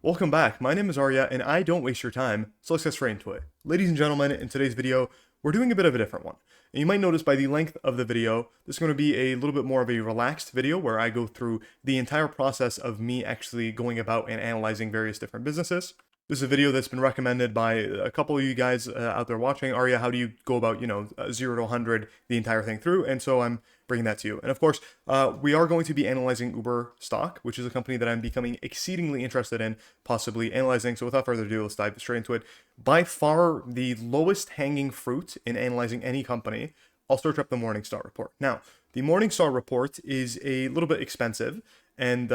Welcome back. My name is Arya and I don't waste your time, so let's get straight into it. Ladies and gentlemen, in today's video, we're doing a bit of a different one. And you might notice by the length of the video, this is going to be a little bit more of a relaxed video where I go through the entire process of me actually going about and analyzing various different businesses. This is a video that's been recommended by a couple of you guys out there watching. Arya, how do you go about, 0 to 100, the entire thing through? And so I'm bringing that to you. And of course, we are going to be analyzing Uber stock, which is a company that I'm becoming exceedingly interested in possibly analyzing. So without further ado, let's dive straight into it. By far, the lowest hanging fruit in analyzing any company, I'll search up the Morningstar report. Now, the Morningstar report is a little bit expensive, and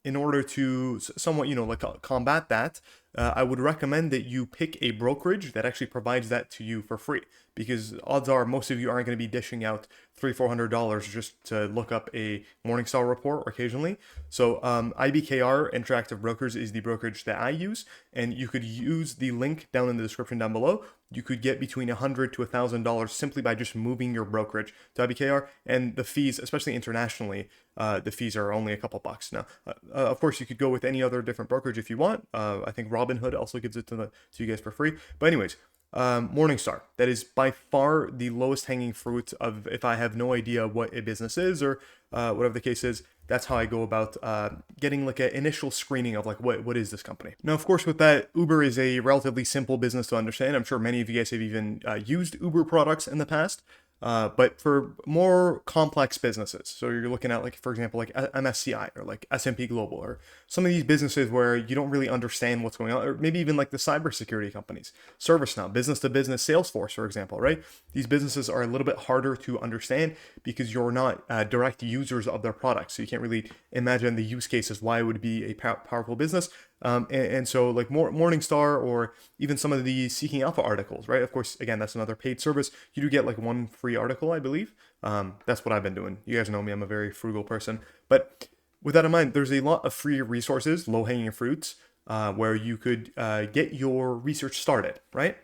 in order to somewhat, combat that, I would recommend that you pick a brokerage that actually provides that to you for free, because odds are most of you aren't going to be dishing out $300-400 just to look up a Morningstar report occasionally. So IBKR Interactive Brokers is the brokerage that I use, and you could use the link down in the description down below. You could get between $100 to $1,000 simply by just moving your brokerage to IBKR, and the fees, especially internationally, the fees are only a couple bucks. Now, of course, you could go with any other different brokerage if you want. I think Robinhood also gives it to you guys for free. But anyways, Morningstar, that is by far the lowest hanging fruit of if I have no idea what a business is or whatever the case is. That's how I go about getting like an initial screening of like what is this company. Now, of course, with that, Uber is a relatively simple business to understand. I'm sure many of you guys have even used Uber products in the past. But for more complex businesses, so you're looking at like, for example, like MSCI or like S&P Global or some of these businesses where you don't really understand what's going on, or maybe even like the cybersecurity companies, ServiceNow, business to business, Salesforce, for example, right? These businesses are a little bit harder to understand because you're not direct users of their products. So you can't really imagine the use cases why it would be a powerful business. And so like Morningstar or even some of the Seeking Alpha articles, right? Of course, again, that's another paid service. You do get like one free article, I believe. That's what I've been doing. You guys know me, I'm a very frugal person. But with that in mind, there's a lot of free resources, low-hanging fruits, where you could get your research started, right?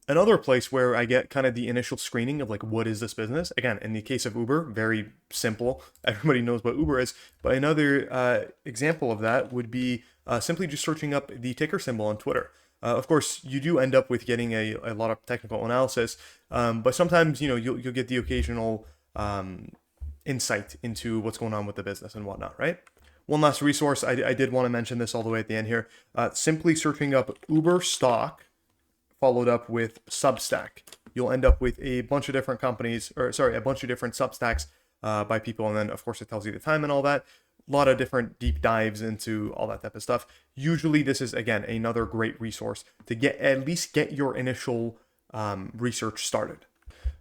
Another place where I get kind of the initial screening of like, what is this business? Again, in the case of Uber, very simple. Everybody knows what Uber is. But another example of that would be simply just searching up the ticker symbol on Twitter. Of course, you do end up with getting a lot of technical analysis, but sometimes, you'll get the occasional insight into what's going on with the business and whatnot, right? One last resource, I did want to mention this all the way at the end here. Simply searching up Uber stock followed up with Substack. You'll end up with a bunch of different companies, a bunch of different Substacks by people. And then, of course, it tells you the time and all that. A lot of different deep dives into all that type of stuff. Usually, this is, again, another great resource to at least get your initial research started.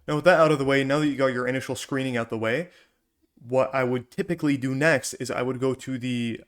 Now, with that out of the way, now that you got your initial screening out the way, what I would typically do next is I would go to the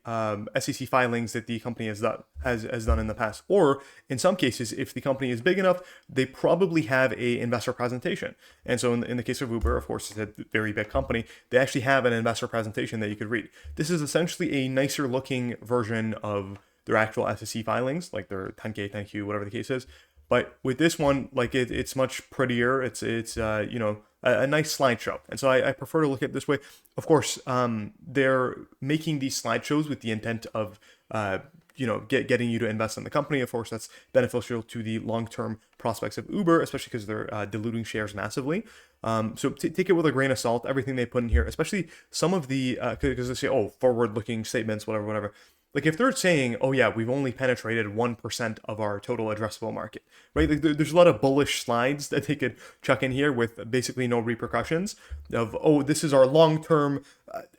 SEC filings that the company has done in the past. Or in some cases, if the company is big enough, they probably have a investor presentation. And so in the case of Uber, of course, it's a very big company. They actually have an investor presentation that you could read. This is essentially a nicer looking version of their actual SEC filings, like their 10K, 10Q, whatever the case is. But with this one, like it's much prettier. It's a nice slideshow. And so I prefer to look at it this way. Of course, they're making these slideshows with the intent of, getting you to invest in the company. Of course, that's beneficial to the long-term prospects of Uber, especially because they're diluting shares massively. So take it with a grain of salt, everything they put in here, especially some of the, because they say, forward-looking statements, whatever. Like if they're saying, oh yeah, we've only penetrated 1% of our total addressable market, right? Like there's a lot of bullish slides that they could chuck in here with basically no repercussions of, oh, this is our long-term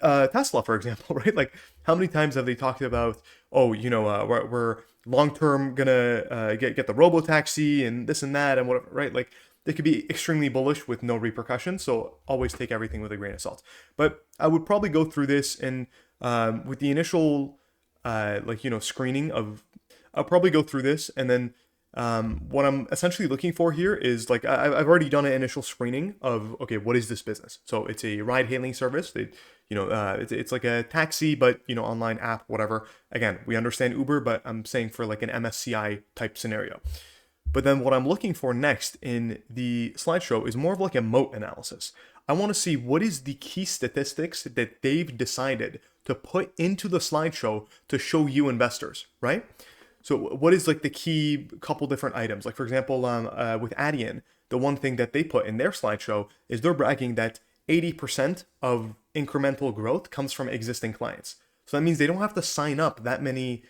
Tesla, for example, right? Like how many times have they talked about, we're long-term gonna get the robo-taxi and this and that and whatever, right? Like they could be extremely bullish with no repercussions. So always take everything with a grain of salt. But I would probably go through this and with the initial screening of, I'll probably go through this and then what I'm essentially looking for here is like, I've already done an initial screening of, okay, what is this business? So it's a ride hailing service. It's like a taxi, but, online app, whatever. Again, we understand Uber, but I'm saying for like an MSCI type scenario. But then what I'm looking for next in the slideshow is more of like a moat analysis. I want to see what is the key statistics that they've decided to put into the slideshow to show you investors, right? So what is like the key couple different items? Like for example, with Adyen, the one thing that they put in their slideshow is they're bragging that 80% of incremental growth comes from existing clients. So that means they don't have to sign up that many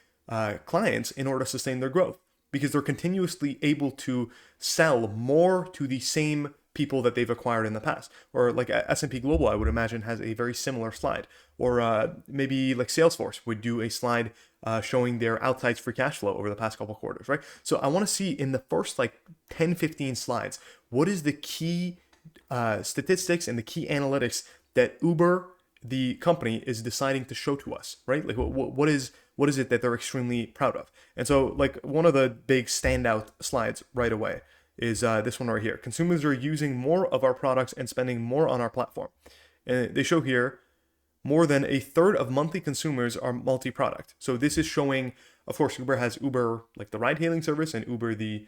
clients in order to sustain their growth because they're continuously able to sell more to the same people that they've acquired in the past. Or like S&P Global, I would imagine, has a very similar slide. Or maybe like Salesforce would do a slide showing their outsized free cash flow over the past couple quarters, right? So I want to see in the first like 10, 15 slides, what is the key statistics and the key analytics that Uber, the company, is deciding to show to us, right? Like what is it that they're extremely proud of? And so like one of the big standout slides right away is this one right here. Consumers are using more of our products and spending more on our platform. And they show here more than a third of monthly consumers are multi-product. So this is showing, of course, Uber has Uber like the ride-hailing service and Uber the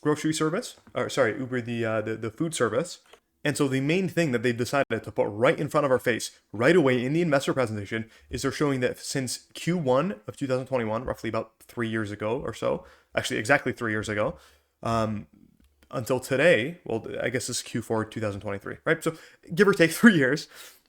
grocery service, or sorry, Uber the food service. And so the main thing that they've decided to put right in front of our face right away in the investor presentation is they're showing that since Q1 of 2021, roughly about 3 years ago or so, actually exactly 3 years ago, until today, well, I guess this is Q4 2023, right? So give or take 3 years.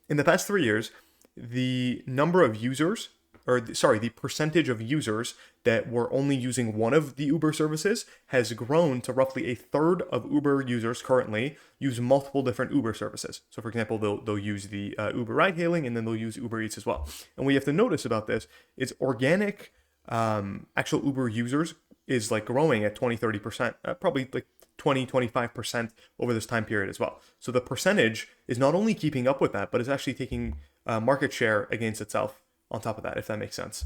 In the past 3 years, the number of users, the percentage of users that were only using one of the Uber services has grown to roughly a third of Uber users currently use multiple different Uber services. So for example, they'll use the Uber ride hailing and then they'll use Uber Eats as well. And what you have to notice about this is organic actual Uber users is like growing at 20-30%, probably like 20-25% over this time period as well. So the percentage is not only keeping up with that, but it's actually taking market share against itself on top of that, if that makes sense.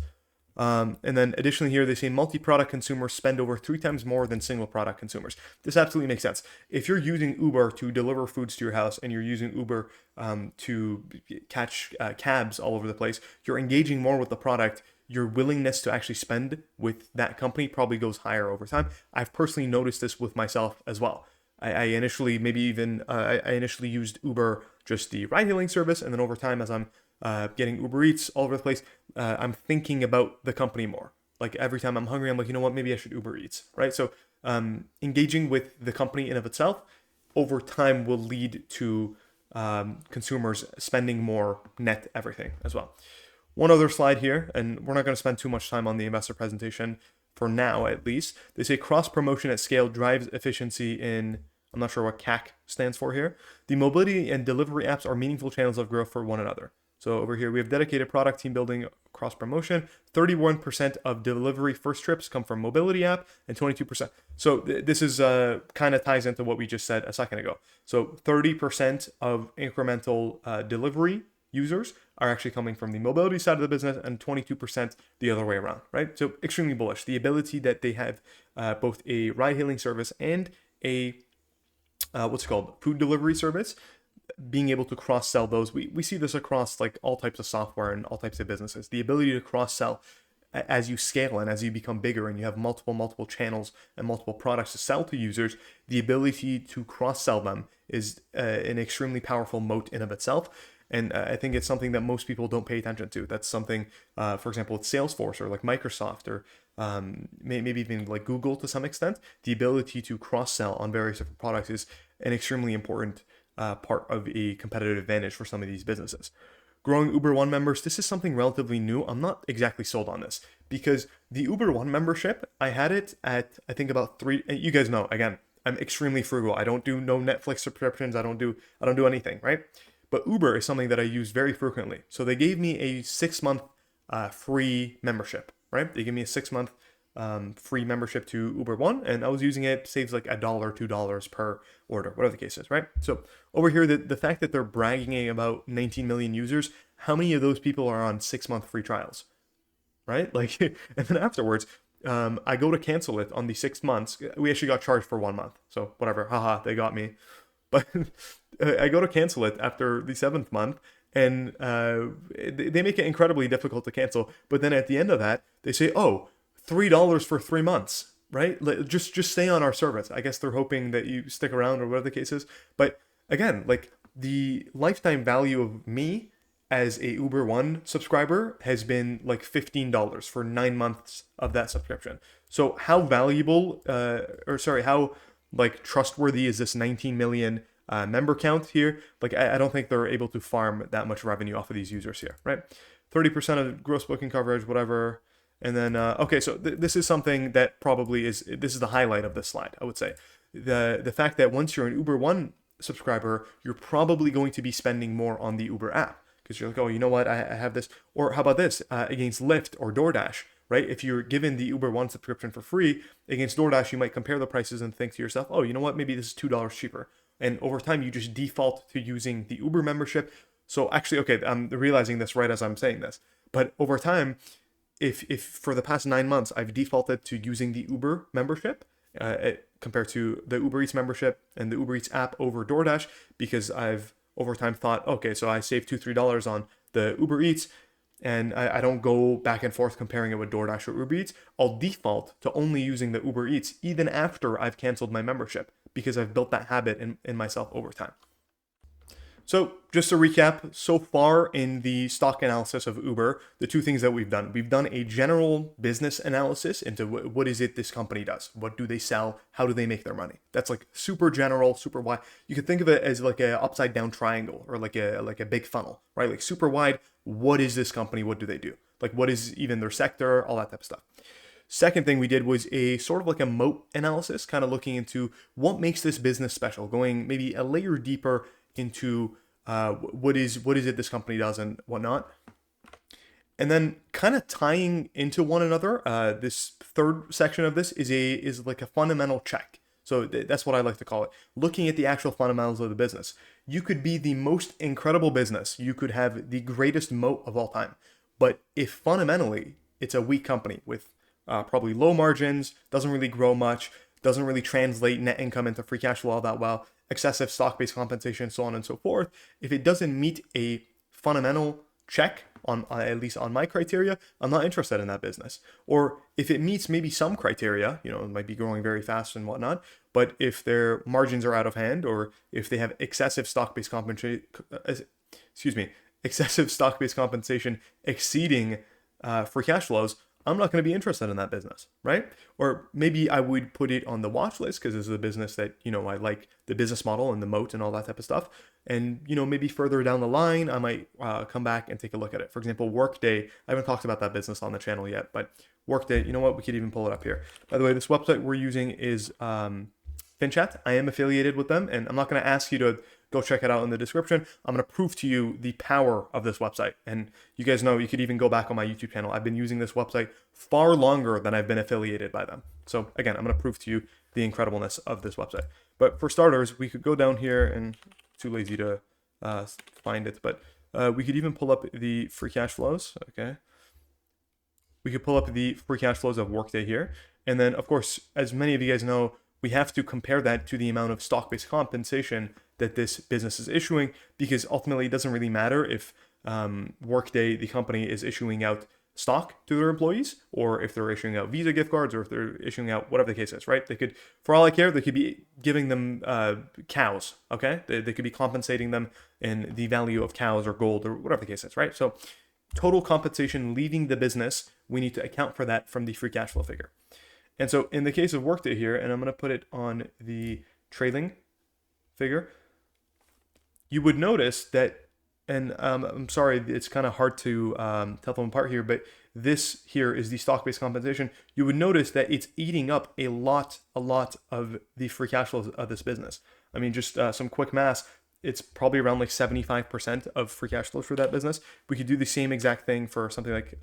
And then additionally here, they say multi-product consumers spend over 3 times more than single product consumers. This absolutely makes sense. If you're using Uber to deliver foods to your house and you're using Uber to catch cabs all over the place, you're engaging more with the product. Your willingness to actually spend with that company probably goes higher over time. I've personally noticed this with myself as well. I initially used Uber, just the ride-hailing service, and then over time, as I'm getting Uber Eats all over the place, I'm thinking about the company more. Like every time I'm hungry, I'm like, you know what, maybe I should Uber Eats, right? So engaging with the company in and of itself over time will lead to consumers spending more net everything as well. One other slide here, and we're not going to spend too much time on the investor presentation for now, at least. They say cross-promotion at scale drives efficiency in, I'm not sure what CAC stands for here. The mobility and delivery apps are meaningful channels of growth for one another. So over here, we have dedicated product team building cross-promotion. 31% of delivery first trips come from mobility app and 22%. So this is kind of ties into what we just said a second ago. So 30% of incremental delivery users are actually coming from the mobility side of the business and 22% the other way around, right? So extremely bullish. The ability that they have both a ride-hailing service and a food delivery service, being able to cross-sell those. We see this across like all types of software and all types of businesses. The ability to cross-sell as you scale and as you become bigger and you have multiple channels and multiple products to sell to users, the ability to cross-sell them is an extremely powerful moat in of itself. And I think it's something that most people don't pay attention to. That's something, for example, with Salesforce or like Microsoft or maybe even like Google to some extent. The ability to cross-sell on various different products is an extremely important part of a competitive advantage for some of these businesses. Growing Uber One members, this is something relatively new. I'm not exactly sold on this because the Uber One membership, I had it at, I think about 3, you guys know, again, I'm extremely frugal. I don't do no Netflix subscriptions. I don't do anything, right? But Uber is something that I use very frequently. So they gave me a 6-month free membership, right? They gave me a 6-month free membership to Uber One, and I was using it, saves like $1, $2 per order, whatever the case is, right? So over here, the fact that they're bragging about 19 million users, how many of those people are on 6-month free trials, right? Like, and then afterwards, I go to cancel it on the 6 months. We actually got charged for 1 month, so whatever, haha, they got me. But I go to cancel it after the 7th month, and they make it incredibly difficult to cancel. But then at the end of that, they say, oh, $3 for 3 months, right? Just stay on our service. I guess they're hoping that you stick around or whatever the case is. But again, like the lifetime value of me as a Uber One subscriber has been like $15 for 9 months of that subscription. So how valuable, how like trustworthy is this 19 million member count here? Like I don't think they're able to farm that much revenue off of these users here, right? 30% of gross booking coverage, whatever. And then, okay, so this is something that probably this is the highlight of this slide, I would say. The fact that once you're an Uber One subscriber, you're probably going to be spending more on the Uber app because you're like, oh, you know what, I have this. Or how about this against Lyft or DoorDash, right? If you're given the Uber One subscription for free against DoorDash, you might compare the prices and think to yourself, oh, you know what, maybe this is $2 cheaper. And over time, you just default to using the Uber membership. So actually, okay, I'm realizing this right as I'm saying this, but over time, if for the past 9 months I've defaulted to using the Uber membership compared to the Uber Eats membership and the Uber Eats app over DoorDash, because I've over time thought, okay, so I save $2-3 on the Uber Eats and I don't go back and forth comparing it with DoorDash or Uber Eats, I'll default to only using the Uber Eats even after I've canceled my membership because I've built that habit in myself over time. So just to recap, so far in the stock analysis of Uber, the two things that we've done a general business analysis into what is it this company does, what do they sell, how do they make their money. That's like super general, super wide. You could think of it as like a upside down triangle or like a big funnel, right? Like super wide. What is this company? What do they do? Like what is even their sector? All that type of stuff. Second thing we did was a sort of like a moat analysis, kind of looking into what makes this business special, going maybe a layer deeper into what is it this company does and whatnot. And then kind of tying into one another, this third section of this is like a fundamental check. So that's what I like to call it. Looking at the actual fundamentals of the business. You could be the most incredible business. You could have the greatest moat of all time. But if fundamentally it's a weak company with probably low margins, doesn't really grow much, doesn't really translate net income into free cash flow all that well, excessive stock-based compensation, so on and so forth, if it doesn't meet a fundamental check on at least on my criteria, I'm not interested in that business. Or if it meets maybe some criteria, you know, it might be growing very fast and whatnot, but if their margins are out of hand, or if they have excessive stock-based compensation, excessive stock-based compensation exceeding free cash flows, I'm not going to be interested in that business, right? Or maybe I would put it on the watch list because this is a business that, you know, I like the business model and the moat and all that type of stuff. And, you know, maybe further down the line, I might come back and take a look at it. For example, Workday, I haven't talked about that business on the channel yet, but Workday, you know what, we could even pull it up here. By the way, this website we're using is FinChat. I am affiliated with them, and I'm not going to ask you to go check it out in the description. I'm going to prove to you the power of this website. And you guys know, you could even go back on my YouTube channel. I've been using this website far longer than I've been affiliated by them. So again, I'm going to prove to you the incredibleness of this website. But for starters, we could go down here, and too lazy to find it, but we could even pull up the free cash flows. Okay. We could pull up the free cash flows of Workday here. And then of course, as many of you guys know, we have to compare that to the amount of stock-based compensation that this business is issuing, because ultimately it doesn't really matter if Workday, the company, is issuing out stock to their employees, or if they're issuing out Visa gift cards, or if they're issuing out whatever the case is, right? They could, for all I care, they could be giving them cows, okay? They could be compensating them in the value of cows or gold or whatever the case is, right? So total compensation leaving the business, we need to account for that from the free cash flow figure. And so in the case of Workday here, and I'm going to put it on the trailing figure, you would notice that, and I'm sorry, it's kind of hard to tell them apart here, but this here is the stock-based compensation. You would notice that it's eating up a lot of the free cash flows of this business. I mean, just some quick math, it's probably around like 75% of free cash flows for that business. We could do the same exact thing for something like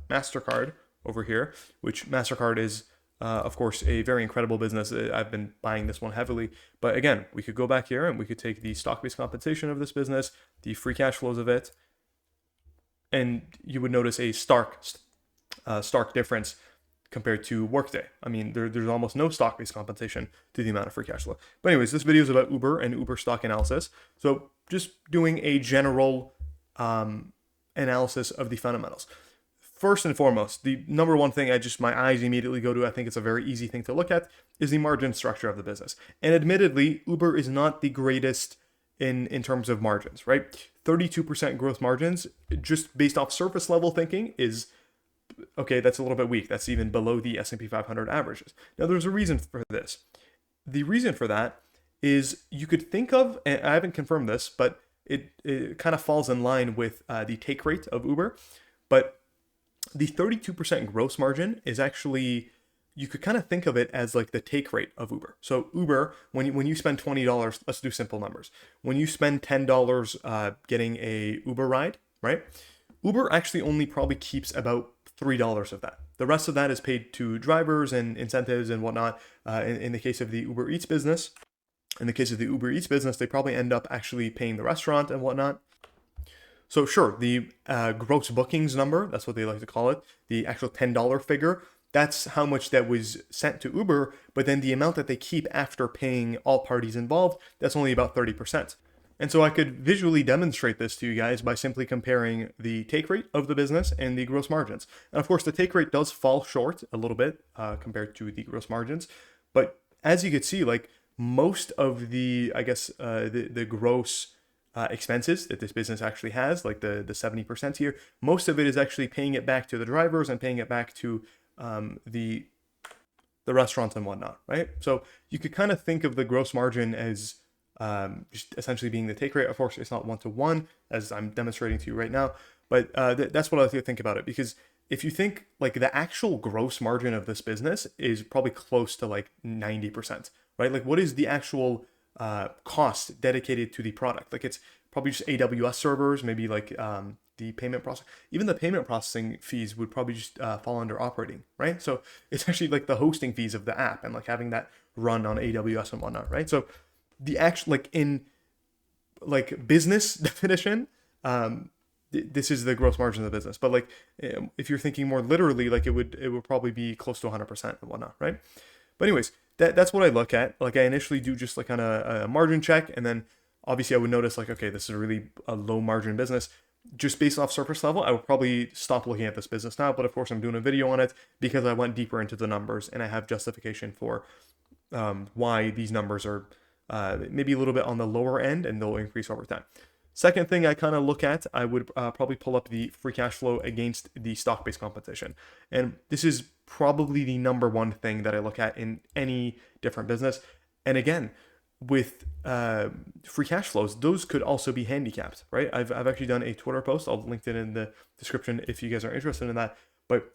MasterCard over here, which MasterCard is of course, a very incredible business. I've been buying this one heavily. But again, we could go back here and we could take the stock-based compensation of this business, the free cash flows of it, and you would notice a stark difference compared to Workday. I mean, there's almost no stock-based compensation to the amount of free cash flow. But anyways, this video is about Uber and Uber stock analysis. So just doing a general analysis of the fundamentals. First and foremost, the number one thing my eyes immediately go to, I think it's a very easy thing to look at, is the margin structure of the business. And admittedly, Uber is not the greatest in terms of margins, right? 32% gross margins, just based off surface level thinking, is okay. That's a little bit weak. That's even below the S&P 500 averages. Now, there's a reason for this. The reason for that is you could think of, and I haven't confirmed this, but it kind of falls in line with the take rate of Uber. But the 32% gross margin is actually, you could kind of think of it as like the take rate of Uber. So Uber, when you spend $20, let's do simple numbers. When you spend $10 getting a Uber ride, right? Uber actually only probably keeps about $3 of that. The rest of that is paid to drivers and incentives and whatnot. In the case of the Uber Eats business, they probably end up actually paying the restaurant and whatnot. So sure, the gross bookings number, that's what they like to call it, the actual $10 figure, that's how much that was sent to Uber, but then the amount that they keep after paying all parties involved, that's only about 30%. And so I could visually demonstrate this to you guys by simply comparing the take rate of the business and the gross margins. And of course, the take rate does fall short a little bit compared to the gross margins. But as you could see, like most of the, I guess, the gross expenses that this business actually has, like the 70% here, most of it is actually paying it back to the drivers and paying it back to the restaurants and whatnot, right? So you could kind of think of the gross margin as just essentially being the take rate. Of course, it's not one-to-one as I'm demonstrating to you right now, but that's what I like to think about it. Because if you think like the actual gross margin of this business is probably close to like 90%, right? Like what is the actual cost dedicated to the product? Like it's probably just AWS servers, maybe like the payment process. Even the payment processing fees would probably just fall under operating, right? So it's actually like the hosting fees of the app and like having that run on AWS and whatnot, right? So the actual, like in like business definition, this is the gross margin of the business. But like if you're thinking more literally, like it would probably be close to 100% and whatnot, right? But anyways, that's what I look at. Like I initially do just like kind of a margin check, and then obviously I would notice like, okay, this is really a low margin business. Just based off surface level, I would probably stop looking at this business now. But of course, I'm doing a video on it because I went deeper into the numbers and I have justification for why these numbers are maybe a little bit on the lower end and they'll increase over time. Second thing I kind of look at, I would probably pull up the free cash flow against the stock-based compensation. And this is probably the number one thing that I look at in any different business. And again, with free cash flows, those could also be handicapped, right? I've actually done a Twitter post. I'll link it in the description if you guys are interested in that. But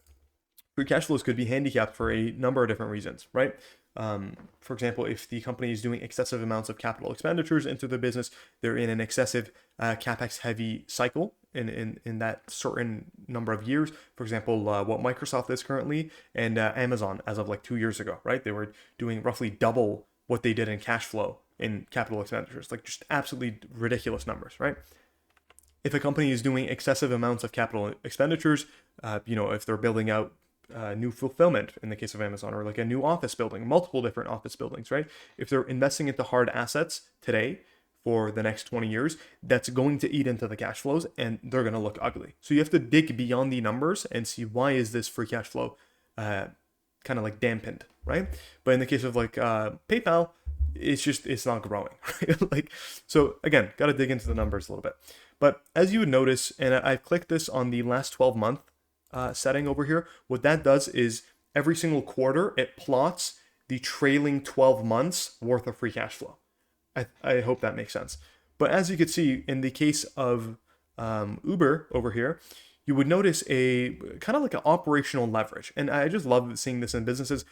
free cash flows could be handicapped for a number of different reasons, right? For example, if the company is doing excessive amounts of capital expenditures into the business, they're in an excessive capex heavy cycle in that certain number of years. For example, what Microsoft is currently and Amazon as of like 2 years ago, right? They were doing roughly double what they did in cash flow in capital expenditures, like just absolutely ridiculous numbers, right? If a company is doing excessive amounts of capital expenditures, if they're building out new fulfillment in the case of Amazon, or like a new office building, multiple different office buildings, right? If they're investing into hard assets today for the next 20 years, that's going to eat into the cash flows and they're going to look ugly. So you have to dig beyond the numbers and see why is this free cash flow kind of like dampened, right? But in the case of like PayPal, it's not growing, right? Like, so again, got to dig into the numbers a little bit. But as you would notice, and I've clicked this on the last 12 month setting over here, what that does is every single quarter, it plots the trailing 12 months worth of free cash flow. I hope that makes sense. But as you can see, in the case of Uber over here, you would notice a kind of like an operational leverage. And I just love seeing this in businesses.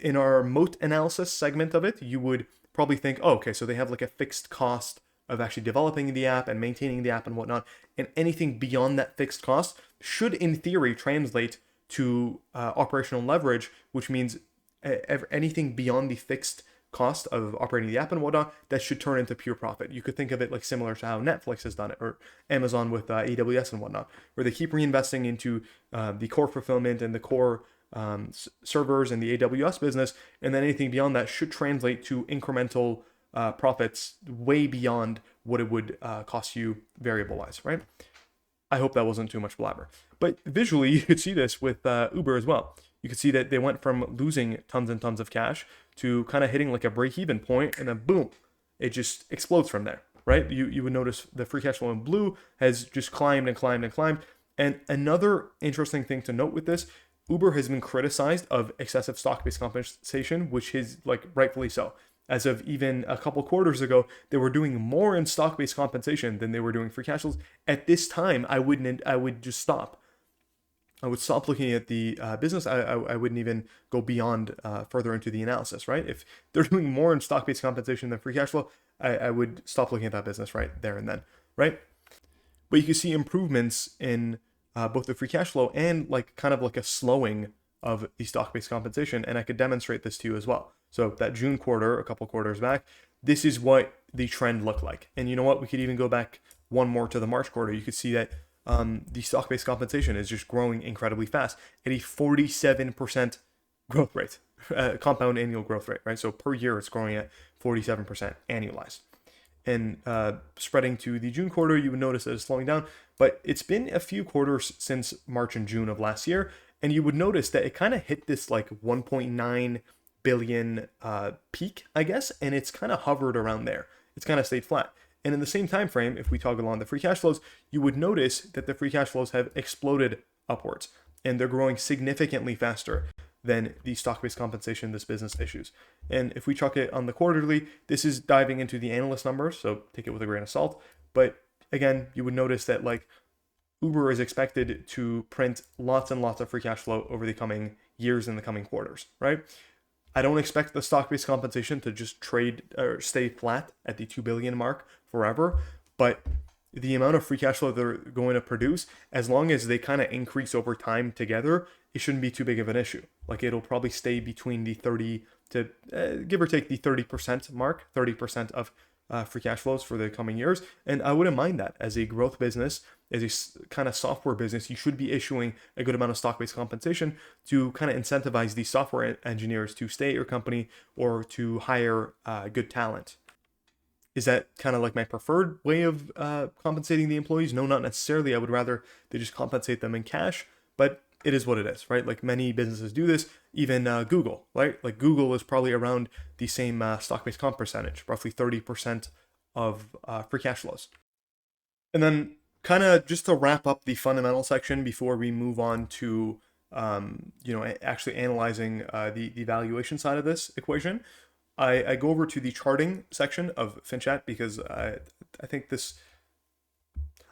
In our Moat Analysis segment of it, you would probably think, oh, okay, so they have like a fixed cost of actually developing the app and maintaining the app and whatnot. And anything beyond that fixed cost should, in theory, translate to operational leverage, which means anything beyond the fixed cost of operating the app and whatnot, that should turn into pure profit. You could think of it like similar to how Netflix has done it, or Amazon with AWS and whatnot, where they keep reinvesting into the core fulfillment and the core servers and the AWS business, and then anything beyond that should translate to incremental profits way beyond what it would cost you variable wise, right? I hope that wasn't too much blabber. But visually, you could see this with Uber as well. You could see that they went from losing tons and tons of cash to kind of hitting like a break-even point, and then boom, it just explodes from there, right? You would notice the free cash flow in blue has just climbed and climbed and climbed. And another interesting thing to note with this, Uber has been criticized of excessive stock-based compensation, which is like rightfully so. As of even a couple quarters ago, they were doing more in stock-based compensation than they were doing free cash flows. At this time, I would just stop. I would stop looking at the business. I wouldn't even go beyond further into the analysis, right? If they're doing more in stock-based compensation than free cash flow, I would stop looking at that business right there and then, right? But you can see improvements in both the free cash flow and like kind of like a slowing of the stock-based compensation. And I could demonstrate this to you as well. So that June quarter, a couple quarters back, this is what the trend looked like. And you know what? We could even go back one more to the March quarter. You could see that the stock-based compensation is just growing incredibly fast at a 47% growth rate, compound annual growth rate, right? So per year, it's growing at 47% annualized. And spreading to the June quarter, you would notice that it's slowing down, but it's been a few quarters since March and June of last year, and you would notice that it kind of hit this like 1.9 billion peak, I guess, and it's kind of hovered around there. It's kind of stayed flat. And in the same time frame, if we toggle on the free cash flows, you would notice that the free cash flows have exploded upwards, and they're growing significantly faster than the stock-based compensation this business issues. And if we chuck it on the quarterly, this is diving into the analyst numbers, so take it with a grain of salt. But again, you would notice that like Uber is expected to print lots and lots of free cash flow over the coming years and the coming quarters, right? I don't expect the stock-based compensation to just trade or stay flat at the 2 billion mark forever, but the amount of free cash flow they're going to produce, as long as they kind of increase over time together, it shouldn't be too big of an issue. Like it'll probably stay between the 30 to give or take the 30% mark, 30% of free cash flows for the coming years. And I wouldn't mind that. As a growth business, as a kind of software business, you should be issuing a good amount of stock-based compensation to kind of incentivize these software engineers to stay at your company or to hire good talent. Is that kind of like my preferred way of compensating the employees? No, not necessarily. I would rather they just compensate them in cash, but it is what it is, right? Like many businesses do this, even Google, right? Like Google is probably around the same stock-based comp percentage, roughly 30% of free cash flows. And then kind of just to wrap up the fundamental section before we move on to, actually analyzing the valuation side of this equation, I go over to the charting section of FinChat because I think this,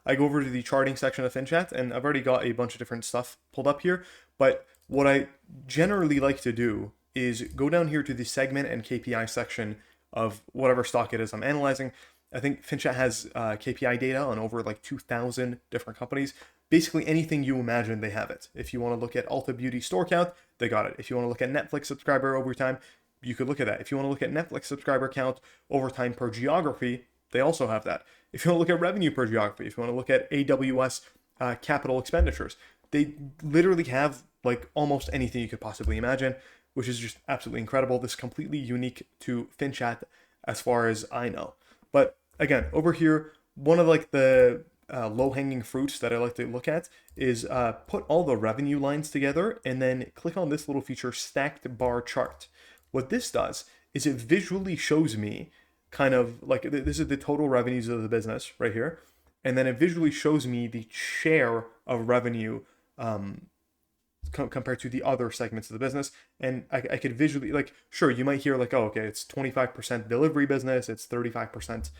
I go over to the charting section of FinChat and I've already got a bunch of different stuff pulled up here. But what I generally like to do is go down here to the segment and KPI section of whatever stock it is I'm analyzing. I think FinChat has KPI data on over like 2,000 different companies. Basically anything you imagine, they have it. If you want to look at Ulta Beauty store count, they got it. If you want to look at Netflix subscriber over time, you could look at that. If you want to look at Netflix subscriber count over time per geography, they also have that. If you want to look at revenue per geography, if you want to look at AWS capital expenditures, they literally have like almost anything you could possibly imagine, which is just absolutely incredible. This is completely unique to FinChat as far as I know. But again, over here, one of like the low-hanging fruits that I like to look at is put all the revenue lines together and then click on this little feature, stacked bar chart. What this does is it visually shows me kind of like, this is the total revenues of the business right here. And then it visually shows me the share of revenue compared to the other segments of the business. And I could visually, like, sure, you might hear like, oh, okay, it's 25% delivery business, it's 35%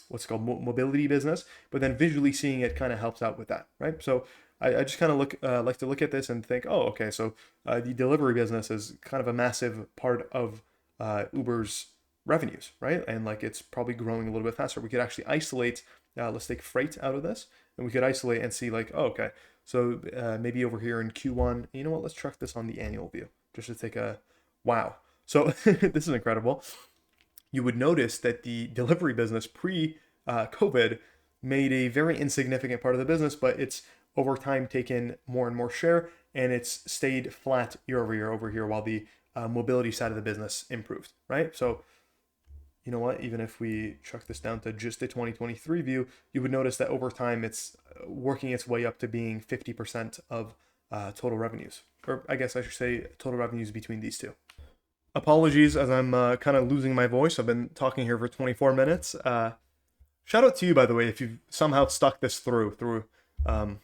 what's called mobility business, but then visually seeing it kind of helps out with that, right? So I just kind of like to look at this and think, oh, okay, so the delivery business is kind of a massive part of Uber's revenues, right? And like it's probably growing a little bit faster. We could actually isolate, let's take freight out of this, and we could isolate and see like, oh, okay, so maybe over here in Q1, you know what, let's truck this on the annual view, just to take a, wow. So this is incredible. You would notice that the delivery business pre-COVID made a very insignificant part of the business, but it's over time taken more and more share, and it's stayed flat year over here while the mobility side of the business improved, right? So you know what, even if we chuck this down to just the 2023 view, you would notice that over time it's working its way up to being 50% of total revenues, or I guess I should say total revenues between these two. Apologies as I'm kind of losing my voice. I've been talking here for 24 minutes. Shout out to you, by the way, if you've somehow stuck this through um,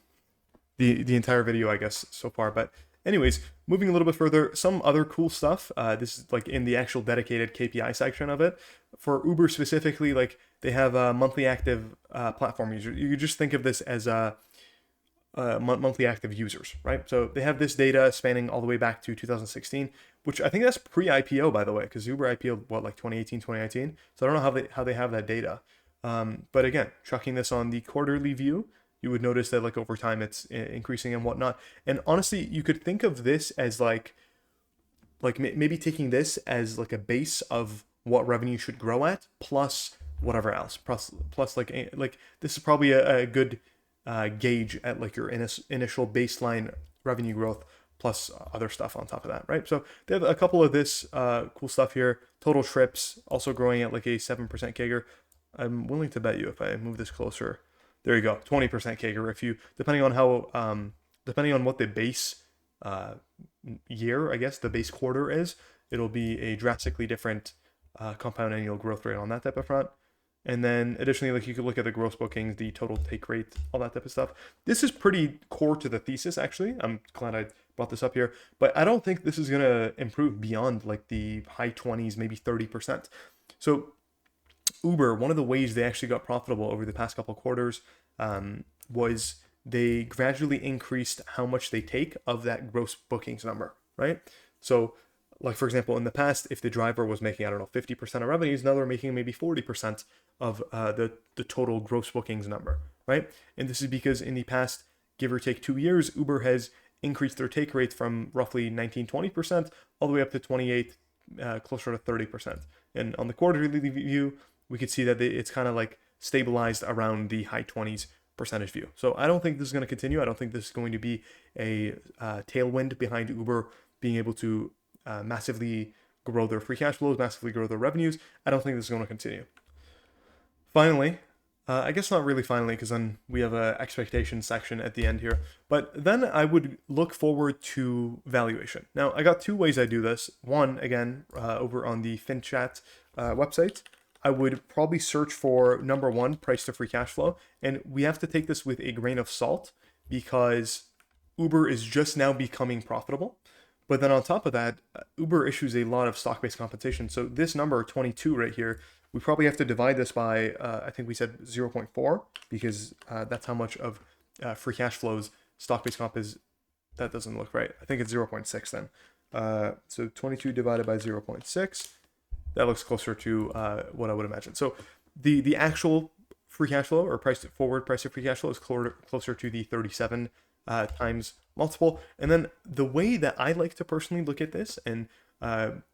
the entire video, I guess, so far. But anyways, moving a little bit further, some other cool stuff. This is like in the actual dedicated KPI section of it. For Uber specifically, like they have a monthly active platform user. You just think of this as monthly active users, right? So they have this data spanning all the way back to 2016, which I think that's pre-IPO, by the way, because Uber IPO what, like 2018, 2019. So I don't know how they have that data. But again, chucking this on the quarterly view, you would notice that like over time it's increasing and whatnot. And honestly, you could think of this as like maybe taking this as like a base of what revenue should grow at, plus whatever else, plus like this is probably a good gauge at like your initial baseline revenue growth plus other stuff on top of that, right? So they have a couple of this cool stuff here. Total trips also growing at like a 7% CAGR. I'm willing to bet you if I move this closer, there you go, 20% CAGR. If you, depending on how, depending on what the base year, I guess the base quarter is, it'll be a drastically different compound annual growth rate on that type of front. And then additionally, like you could look at the gross bookings, the total take rate, all that type of stuff. This is pretty core to the thesis, actually. I'm glad I brought this up here, but I don't think this is going to improve beyond like the high 20s, maybe 30%. So Uber, one of the ways they actually got profitable over the past couple quarters was they gradually increased how much they take of that gross bookings number, right? So like, for example, in the past, if the driver was making, I don't know, 50% of revenues, now they're making maybe 40% of the total gross bookings number, right? And this is because in the past, give or take 2 years, Uber has increased their take rate from roughly 19-20% all the way up to 28, closer to 30%. And on the quarterly view, we could see that it's kind of like stabilized around the high 20s percentage view. So I don't think this is going to continue. I don't think this is going to be a tailwind behind Uber being able to massively grow their free cash flows, massively grow their revenues. I don't think this is going to continue. Finally, I guess not really finally, because then we have an expectation section at the end here. But then I would look forward to valuation. Now, I got two ways I do this. One, again, over on the FinChat website, I would probably search for number one, price to free cash flow. And we have to take this with a grain of salt because Uber is just now becoming profitable. But then on top of that, Uber issues a lot of stock-based compensation. So this number 22 right here, we probably have to divide this by, I think we said 0.4, because that's how much of free cash flows stock-based comp is. That doesn't look right. I think it's 0.6 then. So 22 divided by 0.6, that looks closer to what I would imagine. So the actual free cash flow or forward price of free cash flow is closer to the 37 times multiple. And then the way that I like to personally look at this and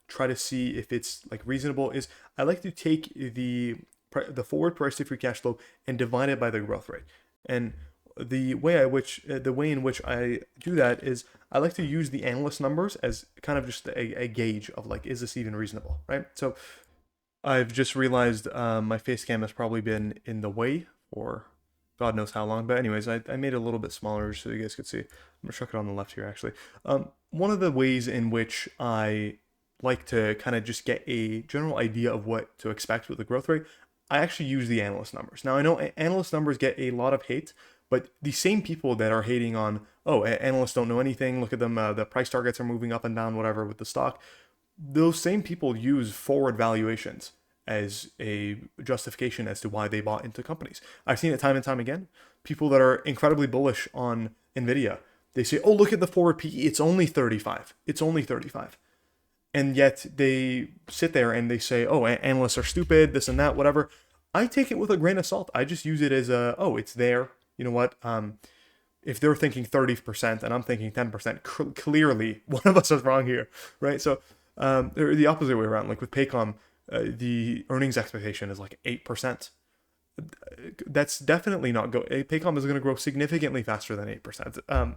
try to see if it's like reasonable is I like to take the forward price to free cash flow and divide it by the growth rate. And the way in which I do that is I like to use the analyst numbers as kind of just a gauge of like, is this even reasonable, right? So I've just realized my face cam has probably been in the way for God knows how long. But anyways, I made it a little bit smaller so you guys could see. I'm gonna chuck it on the left here actually. One of the ways in which I like to kind of just get a general idea of what to expect with the growth rate, I actually use the analyst numbers. Now I know analyst numbers get a lot of hate, but the same people that are hating on, oh, analysts don't know anything, look at them, the price targets are moving up and down, whatever, with the stock, those same people use forward valuations as a justification as to why they bought into companies. I've seen it time and time again. People that are incredibly bullish on NVIDIA, they say, oh, look at the forward PE, it's only 35. It's only 35. And yet they sit there and they say, oh, analysts are stupid, this and that, whatever. I take it with a grain of salt. I just use it as oh, it's there. You know what? If they're thinking 30% and I'm thinking 10%, clearly one of us is wrong here, right? So or the opposite way around. Like with Paycom, the earnings expectation is like 8%. That's definitely not Paycom is going to grow significantly faster than 8%.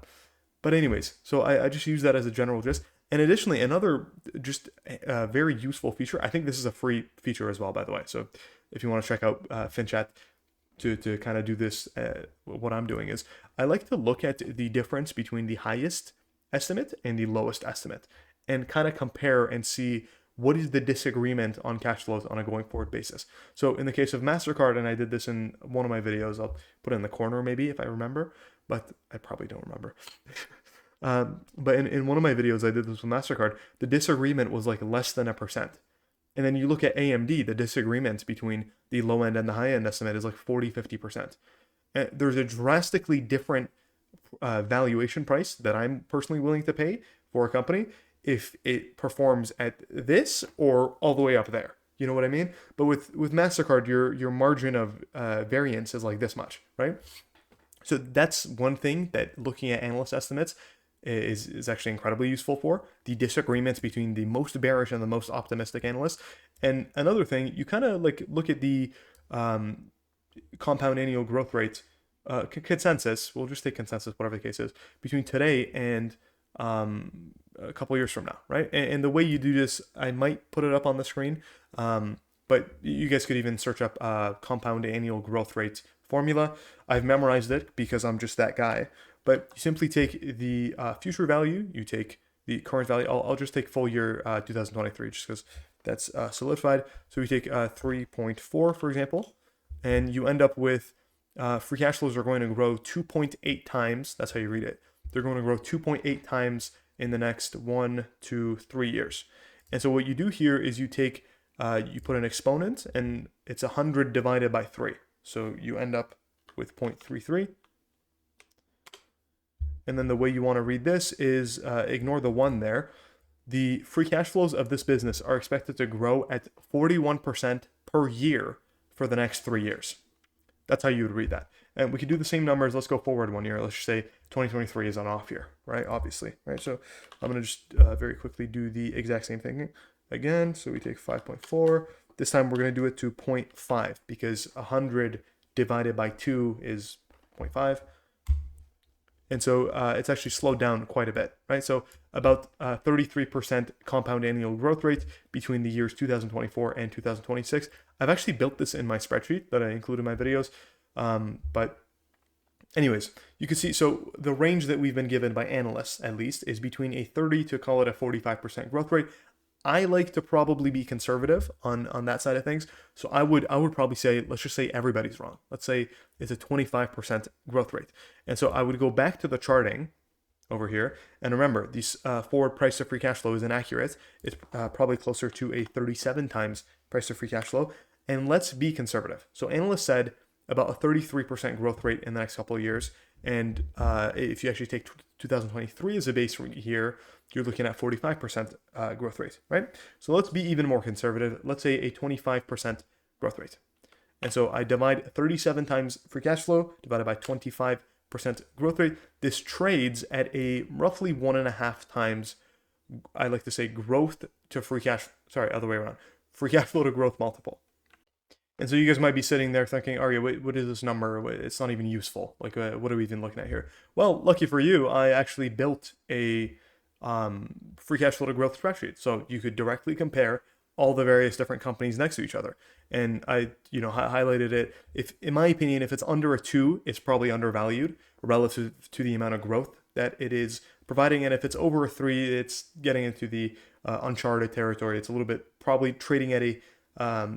But anyways, so I just use that as a general gist. And additionally, another just very useful feature. I think this is a free feature as well, by the way. So if you want to check out FinChat to kind of do this, what I'm doing is I like to look at the difference between the highest estimate and the lowest estimate and kind of compare and see what is the disagreement on cash flows on a going forward basis. So in the case of MasterCard, and I did this in one of my videos, I'll put it in the corner maybe if I remember, but I probably don't remember. But in one of my videos, I did this with MasterCard. The disagreement was like less than 1%. And then you look at AMD, the disagreement between the low end and the high end estimate is like 40-50%. And there's a drastically different valuation price that I'm personally willing to pay for a company if it performs at this or all the way up there. You know what I mean? But with MasterCard, your margin of variance is like this much, right? So that's one thing that looking at analyst estimates is actually incredibly useful for the disagreements between the most bearish and the most optimistic analysts. And another thing, you kind of like look at the compound annual growth rate consensus. We'll just take consensus, whatever the case is, between today and a couple years from now, right? And the way you do this, I might put it up on the screen, but you guys could even search up compound annual growth rate formula. I've memorized it because I'm just that guy. But you simply take the future value, you take the current value. I'll just take full year 2023 just because that's solidified. So we take 3.4, for example, and you end up with free cash flows are going to grow 2.8 times. That's how you read it. They're going to grow 2.8 times in the next 1 to 3 years. And so what you do here is you take, you put an exponent, and it's 100 divided by 3. So you end up with 0.33. And then the way you want to read this is ignore the 1 there. The free cash flows of this business are expected to grow at 41% per year for the next 3 years. That's how you would read that. And we could do the same numbers. Let's go forward 1 year. Let's just say 2023 is an off year, right? Obviously, right? So I'm going to just very quickly do the exact same thing again. So we take 5.4. This time we're going to do it to 0.5 because 100 divided by 2 is 0.5. And so it's actually slowed down quite a bit, right? So about 33% compound annual growth rate between the years 2024 and 2026. I've actually built this in my spreadsheet that I include in my videos. But anyways, you can see, so the range that we've been given by analysts, at least, is between a 30 to call it a 45% growth rate. I like to probably be conservative on that side of things. So I would probably say, let's just say everybody's wrong. Let's say it's a 25% growth rate. And so I would go back to the charting over here. And remember, this forward price to free cash flow is inaccurate. It's probably closer to a 37 times price to free cash flow. And let's be conservative. So analysts said about a 33% growth rate in the next couple of years. And if you actually take 2023 as a base year, you're looking at 45% growth rate, right? So let's be even more conservative. Let's say a 25% growth rate. And so I divide 37 times free cash flow divided by 25% growth rate. This trades at a roughly 1.5 times, I like to say, growth to free cash, sorry, other way around, free cash flow to growth multiple. And so you guys might be sitting there thinking, Arya, what is this number? It's not even useful. Like, what are we even looking at here? Well, lucky for you, I actually built a free cash flow to growth spreadsheet. So you could directly compare all the various different companies next to each other. And I, highlighted it. If, in my opinion, if it's under a 2, it's probably undervalued relative to the amount of growth that it is providing. And if it's over a 3, it's getting into the uncharted territory. It's a little bit probably trading at a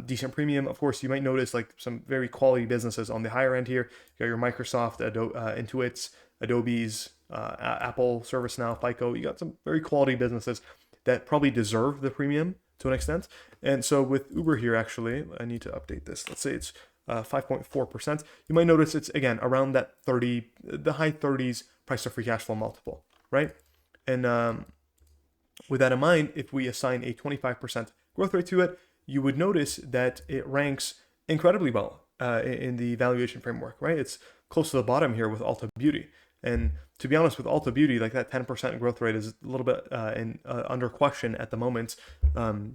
decent premium. Of course, you might notice like some very quality businesses on the higher end here. You got your Microsoft, Intuit's, Adobe's, Apple, ServiceNow, FICO. You got some very quality businesses that probably deserve the premium to an extent. And so with Uber here, actually, I need to update this. Let's say it's 5.4%. You might notice it's, again, around that 30, the high 30s price to free cash flow multiple, right? And with that in mind, if we assign a 25% growth rate to it, you would notice that it ranks incredibly well in the valuation framework, right? It's close to the bottom here with Ulta Beauty. And to be honest, with Ulta Beauty, like that 10% growth rate is a little bit under question at the moment,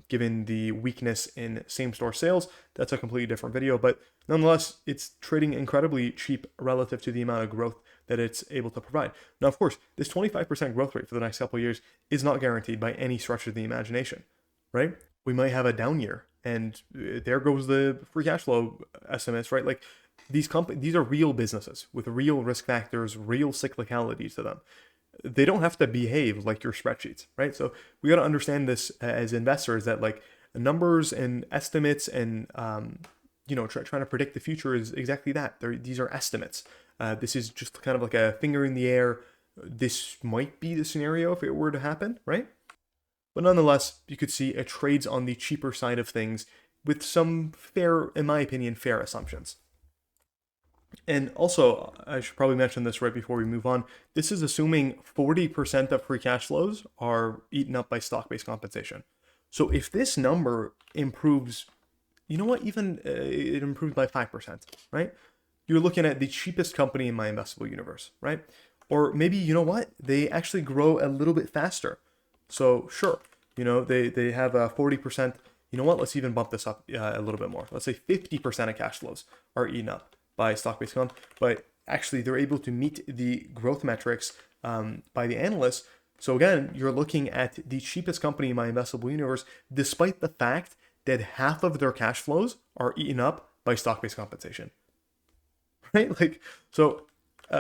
given the weakness in same-store sales. That's a completely different video, but nonetheless, it's trading incredibly cheap relative to the amount of growth that it's able to provide. Now, of course, this 25% growth rate for the next couple of years is not guaranteed by any stretch of the imagination, right? We might have a down year, and there goes the free cash flow estimates, right? Like these are real businesses with real risk factors, real cyclicality to them. they don't have to behave like your spreadsheets, right? So we got to understand this as investors, that like numbers and estimates and trying to predict the future is exactly that. These are estimates. This is just kind of like a finger in the air. This might be the scenario if it were to happen, right? But nonetheless, you could see it trades on the cheaper side of things with some fair, in my opinion, fair assumptions. And also, I should probably mention this right before we move on. This is assuming 40% of free cash flows are eaten up by stock-based compensation. So if this number improves, you know what, even it improves by 5%, right? You're looking at the cheapest company in my investable universe, right? Or maybe, you know what, they actually grow a little bit faster. So sure, they have a 40%. You know what, let's even bump this up a little bit more. Let's say 50% of cash flows are eaten up by stock-based comp, but actually they're able to meet the growth metrics by the analysts. So again, you're looking at the cheapest company in my investable universe, despite the fact that half of their cash flows are eaten up by stock-based compensation, right? Like, so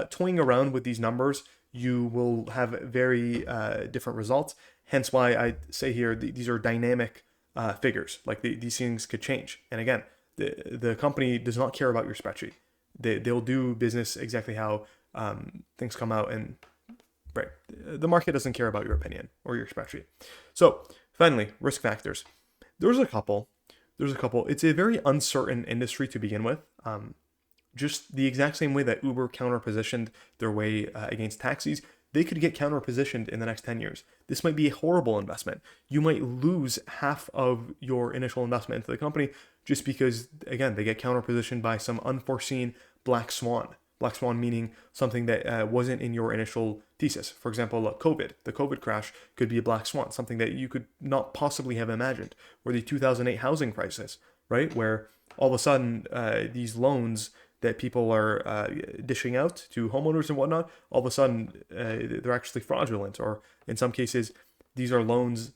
toying around with these numbers, you will have very different results. Hence why I say here, these are dynamic figures. Like these things could change. And again, the company does not care about your spreadsheet. They'll do business exactly how things come out, and right, the market doesn't care about your opinion or your spreadsheet. So finally, risk factors. There's a couple. It's a very uncertain industry to begin with. Just the exact same way that Uber counter-positioned their way against taxis, they could get counter-positioned in the next 10 years. This might be a horrible investment. You might lose half of your initial investment into the company just because, again, they get counter-positioned by some unforeseen black swan. Black swan meaning something that wasn't in your initial thesis. For example, COVID. The COVID crash could be a black swan, something that you could not possibly have imagined. Or the 2008 housing crisis, right? Where all of a sudden these loans that people are dishing out to homeowners and whatnot, all of a sudden they're actually fraudulent, or in some cases these are loans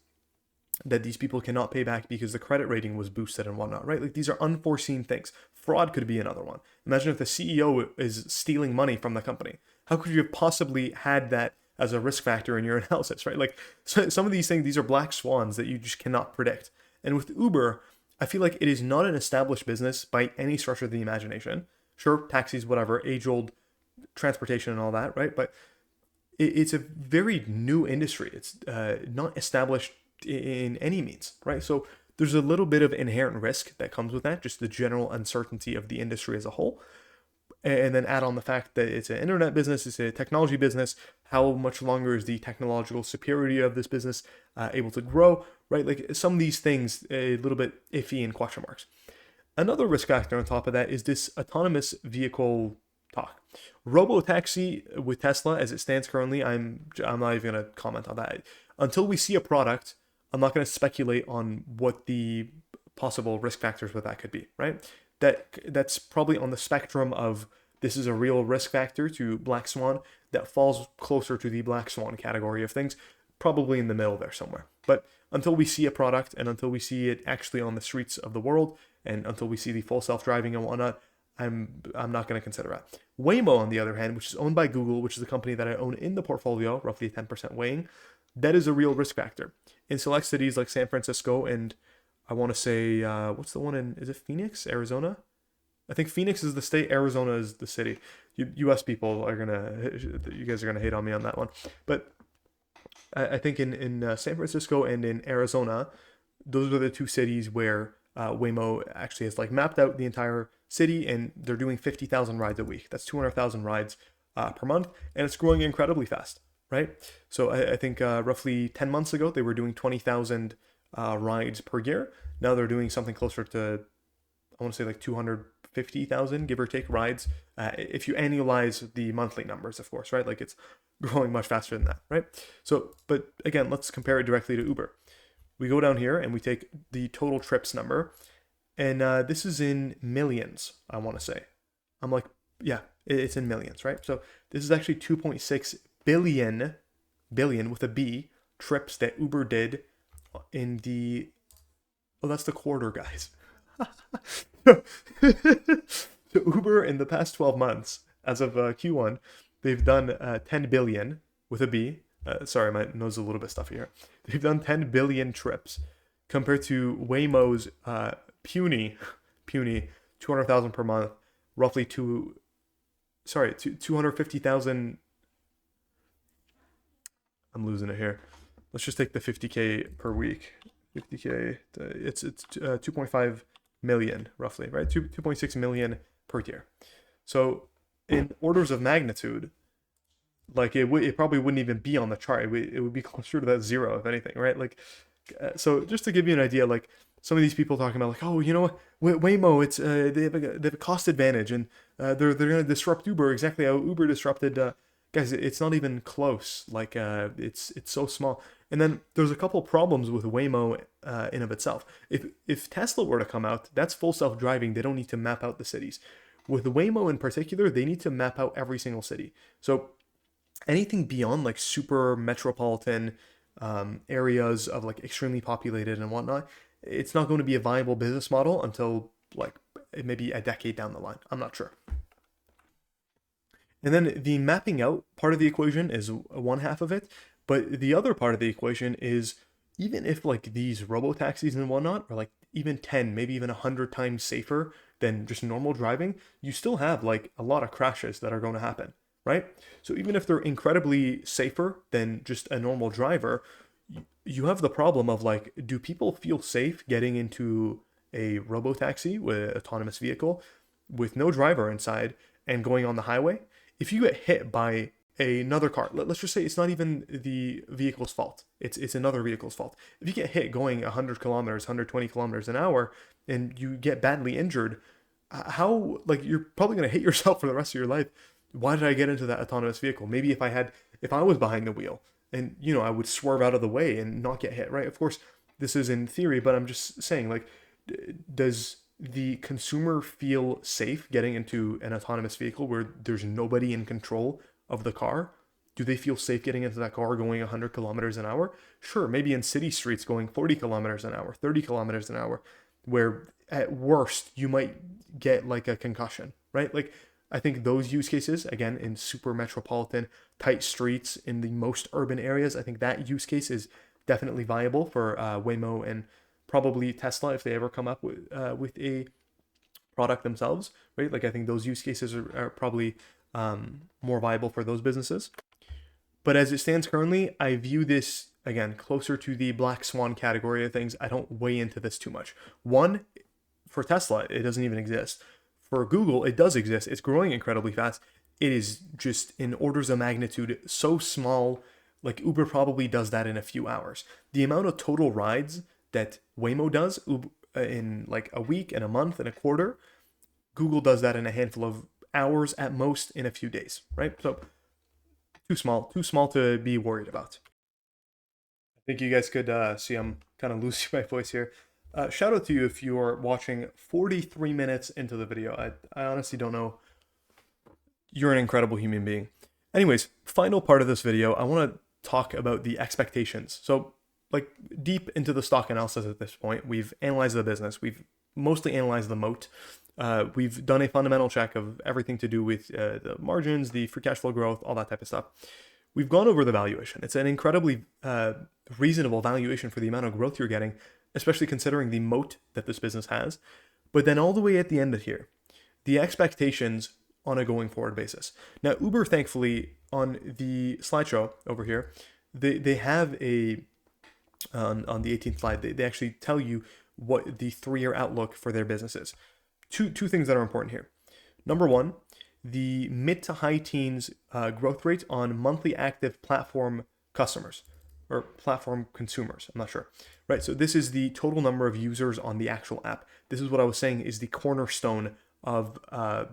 that these people cannot pay back because the credit rating was boosted and whatnot, right? Like these are unforeseen things. Fraud could be another one. Imagine if the CEO is stealing money from the company. How could you have possibly had that as a risk factor in your analysis, right? Like some of these things, these are black swans that you just cannot predict. And with Uber, I feel like it is not an established business by any stretch of the imagination. Sure, taxis, whatever, age-old transportation and all that, right? But it's a very new industry. It's not established in any means, right? So there's a little bit of inherent risk that comes with that, just the general uncertainty of the industry as a whole. And then add on the fact that it's an internet business, it's a technology business. How much longer is the technological superiority of this business able to grow, right? Like some of these things, a little bit iffy and question marks. Another risk factor on top of that is this autonomous vehicle talk. Robo-taxi with Tesla, as it stands currently, I'm not even going to comment on that. Until we see a product, I'm not going to speculate on what the possible risk factors with that could be, right? That's probably on the spectrum of this is a real risk factor to black swan that falls closer to the black swan category of things, probably in the middle there somewhere. But until we see a product and until we see it actually on the streets of the world and until we see the full self-driving and whatnot, I'm not going to consider that. Waymo, on the other hand, which is owned by Google, which is a company that I own in the portfolio, roughly 10% weighing, that is a real risk factor. In select cities like San Francisco and I want to say, what's the one in, is it Phoenix, Arizona? I think Phoenix is the state, Arizona is the city. US people are you guys are going to hate on me on that one. But I think in San Francisco and in Arizona, those are the two cities where Waymo actually has like mapped out the entire city and they're doing 50,000 rides a week. That's 200,000 rides per month and it's growing incredibly fast, right? So I think roughly 10 months ago, they were doing 20,000 rides per year. Now they're doing something closer to, I want to say like 250,000, give or take, rides. If you annualize the monthly numbers, of course, right? Like it's growing much faster than that, right? So, but again, let's compare it directly to Uber. We go down here and we take the total trips number. And this is in millions, I want to say. I'm like, yeah, it's in millions, right? So this is actually 2.6 billion with a B trips that Uber did in the, oh, that's the quarter, guys. So Uber in the past 12 months, as of Q1, they've done 10 billion with a B. Sorry, my nose is a little bit stuffy here. They've done 10 billion trips compared to Waymo's puny 200,000 per month, roughly 250,000. I'm losing it here. Let's just take the 50K per week. 50K, it's 2.5 million roughly, right? 2.6 million per year. So in orders of magnitude, like it probably wouldn't even be on the chart. It would be closer to that zero, if anything, right? Like, so just to give you an idea, like some of these people talking about like, oh, you know what, Waymo, it's they have a cost advantage, and they're gonna disrupt Uber exactly how Uber disrupted. Guys, it's not even close. Like, it's so small. And then there's a couple problems with Waymo in of itself. If Tesla were to come out, that's full self-driving. They don't need to map out the cities. With Waymo in particular, they need to map out every single city. So anything beyond like super metropolitan areas of like extremely populated and whatnot, it's not going to be a viable business model until like maybe a decade down the line. I'm not sure. And then the mapping out part of the equation is one half of it, but the other part of the equation is even if like these robo taxis and whatnot are like even 10, maybe even 100 times safer than just normal driving, you still have like a lot of crashes that are going to happen, right? So even if they're incredibly safer than just a normal driver, you have the problem of like, do people feel safe getting into a robo taxi with an autonomous vehicle with no driver inside and going on the highway? If you get hit by another car, let's just say it's not even the vehicle's fault, it's another vehicle's fault. If you get hit going 100 kilometers, 120 kilometers an hour, and you get badly injured, how, like, you're probably going to hit yourself for the rest of your life. Why did I get into that autonomous vehicle? Maybe if I was behind the wheel and, you know, I would swerve out of the way and not get hit, right? Of course, this is in theory, but I'm just saying, like, does the consumer feel safe getting into an autonomous vehicle where there's nobody in control of the car? Do they feel safe getting into that car going 100 kilometers an hour? Sure, maybe in city streets going 40 kilometers an hour, 30 kilometers an hour, where at worst you might get like a concussion, right? Like, I think those use cases, again, in super metropolitan, tight streets in the most urban areas, I think that use case is definitely viable for Waymo and probably Tesla if they ever come up with a product themselves, right? Like, I think those use cases are probably more viable for those businesses. But as it stands currently, I view this, again, closer to the black swan category of things. I don't weigh into this too much. One, for Tesla, it doesn't even exist. For Google, it does exist. It's growing incredibly fast. It is just in orders of magnitude so small, like Uber probably does that in a few hours. The amount of total rides that Waymo does in like a week and a month and a quarter, Google does that in a handful of hours at most in a few days, right? So too small to be worried about. I think you guys could see I'm kind of losing my voice here. Shout out to you if you're watching 43 minutes into the video. I honestly don't know. You're an incredible human being. Anyways, final part of this video, I want to talk about the expectations. So, like, deep into the stock analysis at this point, we've analyzed the business. We've mostly analyzed the moat. We've done a fundamental check of everything to do with the margins, the free cash flow growth, all that type of stuff. We've gone over the valuation. It's an incredibly reasonable valuation for the amount of growth you're getting, especially considering the moat that this business has. But then all the way at the end of here, the expectations on a going forward basis. Now, Uber, thankfully, on the slideshow over here, they have a, on the 18th slide, they actually tell you what the 3-year outlook for their business is. Two things that are important here. Number one, the mid to high teens growth rate on monthly active platform customers or platform consumers. I'm not sure. Right. So this is the total number of users on the actual app. This is what I was saying is the cornerstone of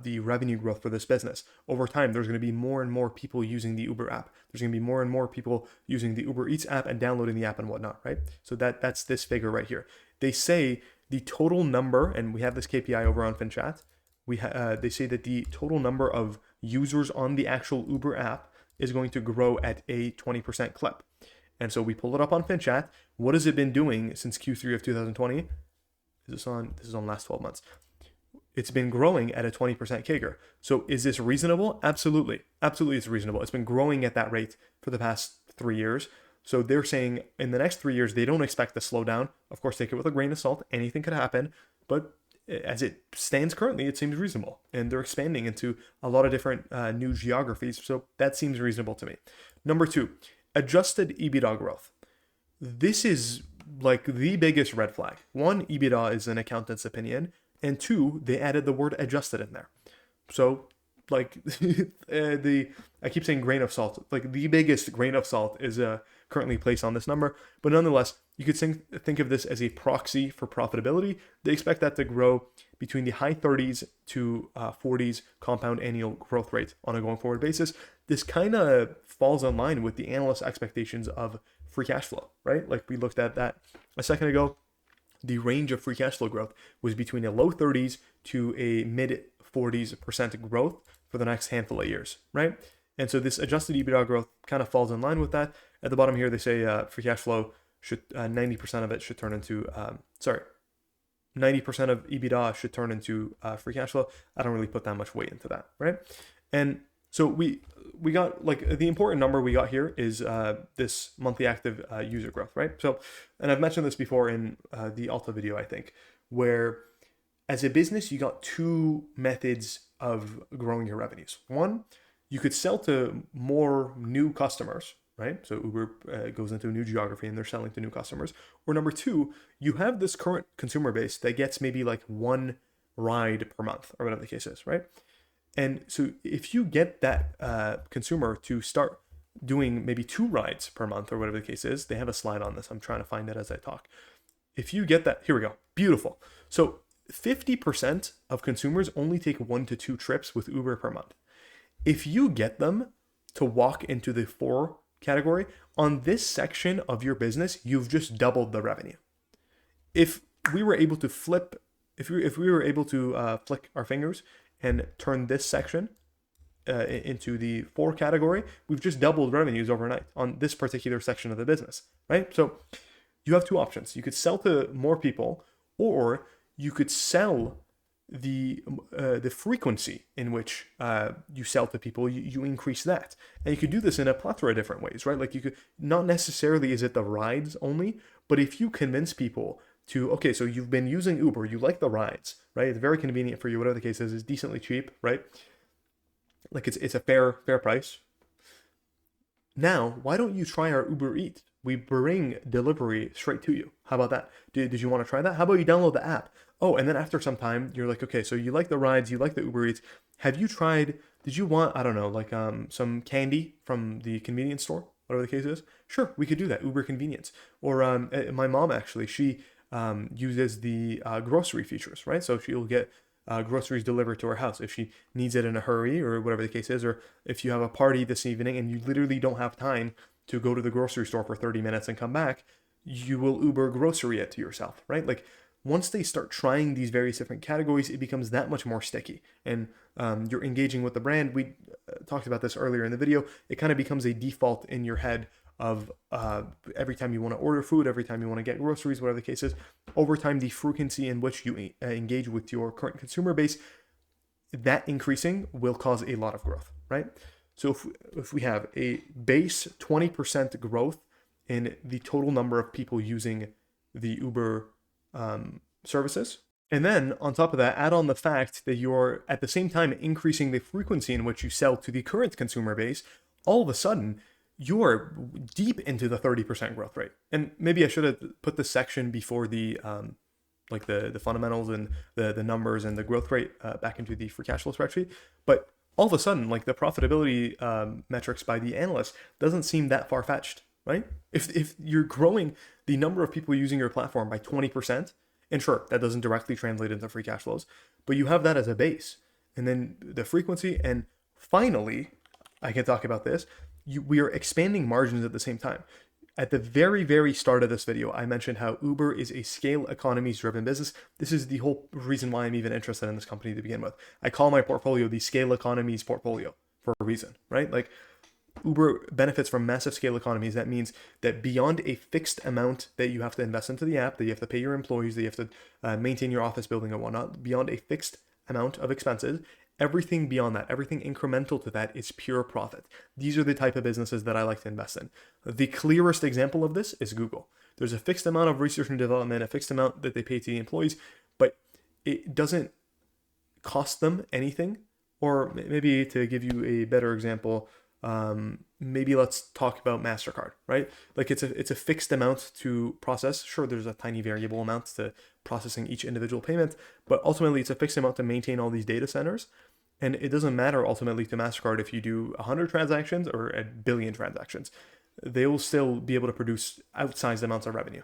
the revenue growth for this business. Over time, there's going to be more and more people using the Uber app. There's going to be more and more people using the Uber Eats app and downloading the app and whatnot, right? So that's this figure right here. They say the total number, and we have this KPI over on FinChat, they say that the total number of users on the actual Uber app is going to grow at a 20% clip. And so we pull it up on FinChat. What has it been doing since Q3 of 2020? This is on last 12 months. it's been growing at a 20% CAGR. So is this reasonable? Absolutely. Absolutely, it's reasonable. It's been growing at that rate for the past 3 years. So they're saying in the next 3 years, they don't expect to slow down. Of course, take it with a grain of salt. Anything could happen. But as it stands currently, it seems reasonable. And they're expanding into a lot of different new geographies. So that seems reasonable to me. Number 2, adjusted EBITDA growth. This is like the biggest red flag. 1, EBITDA is an accountant's opinion. And 2, they added the word adjusted in there. So like I keep saying grain of salt, like the biggest grain of salt is currently placed on this number, but nonetheless, you could think of this as a proxy for profitability. They expect that to grow between the high 30s to 40s compound annual growth rate on a going forward basis. This kind of falls in line with the analyst expectations of free cash flow, right? Like we looked at that a second ago. The range of free cash flow growth was between a low 30s to a mid 40s% growth for the next handful of years, right? And so this adjusted EBITDA growth kind of falls in line with that. At the bottom here, they say free cash flow should 90% of it should turn into 90% of EBITDA should turn into free cash flow. I don't really put that much weight into that, right? And so we got like the important number we got here is this monthly active user growth, right? So, and I've mentioned this before in the Alta video, I think, where as a business, you got 2 methods of growing your revenues. 1, you could sell to more new customers, right? So Uber goes into a new geography and they're selling to new customers. Or number 2, you have this current consumer base that gets maybe like 1 ride per month or whatever the case is, right? And so if you get that consumer to start doing maybe 2 rides per month or whatever the case is, they have a slide on this. I'm trying to find it as I talk. If you get that, here we go. Beautiful. So 50% of consumers only take 1 to 2 trips with Uber per month. If you get them to walk into the 4 category, on this section of your business, you've just doubled the revenue. If we were able to flick our fingers and turn this section into the 4 category, we've just doubled revenues overnight on this particular section of the business, right? So you have 2 options. You could sell to more people, or you could sell the frequency in which you sell to people. You increase that, and you could do this in a plethora of different ways, right? Like you could, not necessarily is it the rides only, but if you convince people to, okay, so you've been using Uber, you like the rides, right? It's very convenient for you, whatever the case is, it's decently cheap, right? Like it's a fair price. Now, why don't you try our Uber Eats? We bring delivery straight to you. How about that? Did you want to try that? How about you download the app? Oh, and then after some time, you're like, okay, so you like the rides, you like the Uber Eats. Have you tried, did you want, I don't know, like some candy from the convenience store, whatever the case is? Sure, we could do that, Uber Convenience. Or my mom actually, she uses the grocery features, right? So she'll get groceries delivered to her house if she needs it in a hurry or whatever the case is, or if you have a party this evening and you literally don't have time to go to the grocery store for 30 minutes and come back, you will Uber grocery it to yourself, right? Like once they start trying these various different categories, it becomes that much more sticky, and you're engaging with the brand. We talked about this earlier in the video. It kind of becomes a default in your head of every time you want to order food, every time you want to get groceries, whatever the case is. Over time, the frequency in which you engage with your current consumer base, that increasing will cause a lot of growth, right? So if we have a base 20% growth in the total number of people using the Uber services, and then on top of that, add on the fact that you're at the same time increasing the frequency in which you sell to the current consumer base, all of a sudden, you're deep into the 30% growth rate. And maybe I should have put this section before the like the fundamentals and the numbers and the growth rate back into the free cash flow spreadsheet. But all of a sudden, like the profitability metrics by the analyst doesn't seem that far-fetched, right? If you're growing the number of people using your platform by 20%, and sure, that doesn't directly translate into free cash flows, but you have that as a base, and then the frequency, and finally, I can talk about this, we are expanding margins at the same time. At the very, very start of this video, I mentioned how Uber is a scale economies driven business. This is the whole reason why I'm even interested in this company to begin with. I call my portfolio the scale economies portfolio for a reason, right? Like Uber benefits from massive scale economies. That means that beyond a fixed amount that you have to invest into the app, that you have to pay your employees, that you have to maintain your office building and whatnot, beyond a fixed amount of expenses. Everything beyond that, everything incremental to that is pure profit. These are the type of businesses that I like to invest in. The clearest example of this is Google. There's a fixed amount of research and development, a fixed amount that they pay to the employees, but it doesn't cost them anything. Or maybe to give you a better example, maybe let's talk about MasterCard, right? Like it's a fixed amount to process. Sure, there's a tiny variable amount to processing each individual payment, but ultimately it's a fixed amount to maintain all these data centers. And it doesn't matter ultimately to MasterCard if you do 100 transactions or a billion transactions. They will still be able to produce outsized amounts of revenue.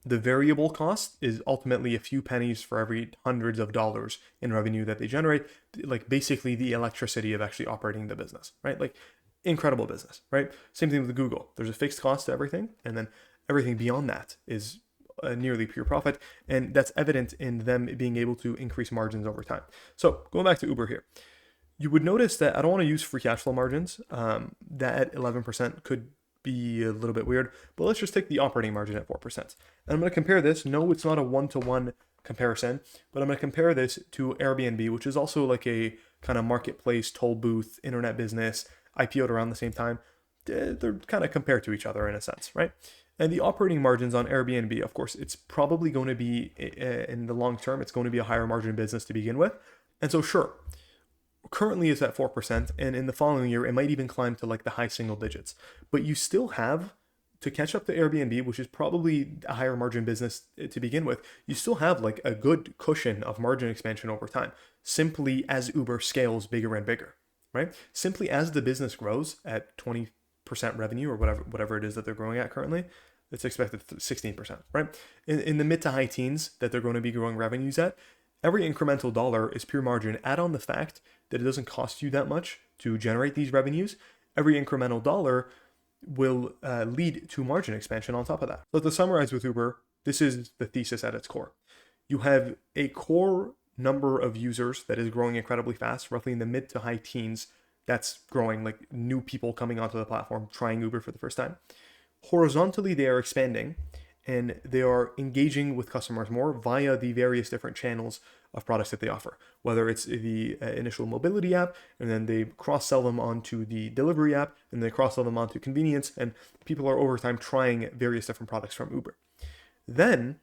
The variable cost is ultimately a few pennies for every hundreds of dollars in revenue that they generate, like basically the electricity of actually operating the business, right? Like incredible business, right? Same thing with Google. There's a fixed cost to everything, and then everything beyond that is nearly pure profit, and that's evident in them being able to increase margins over time. So going back to Uber here, you would notice that I don't want to use free cash flow margins. That at 11% could be a little bit weird, but let's just take the operating margin at 4%. And I'm going to compare this. No, it's not a one-to-one comparison, but I'm going to compare this to Airbnb, which is also like a kind of marketplace, toll booth, internet business, IPO'd around the same time. They're kind of compared to each other in a sense, right? And the operating margins on Airbnb, of course, it's probably going to be, in the long term, it's going to be a higher margin business to begin with. And so sure, currently it's at 4%, and in the following year, it might even climb to like the high single digits. But you still have to catch up to Airbnb, which is probably a higher margin business to begin with. You still have like a good cushion of margin expansion over time, simply as Uber scales bigger and bigger, right? Simply as the business grows at 20% revenue or whatever it is that they're growing at currently, it's expected 16%, right? In the mid to high teens that they're going to be growing revenues at, every incremental dollar is pure margin. Add on the fact that it doesn't cost you that much to generate these revenues. Every incremental dollar will lead to margin expansion on top of that. So to summarize with Uber, this is the thesis at its core. You have a core number of users that is growing incredibly fast, roughly in the mid to high teens. That's growing, like new people coming onto the platform, trying Uber for the first time. Horizontally, they are expanding, and they are engaging with customers more via the various different channels of products that they offer, whether it's the initial mobility app, and then they cross-sell them onto the delivery app, and they cross-sell them onto convenience, and people are over time trying various different products from Uber. Then,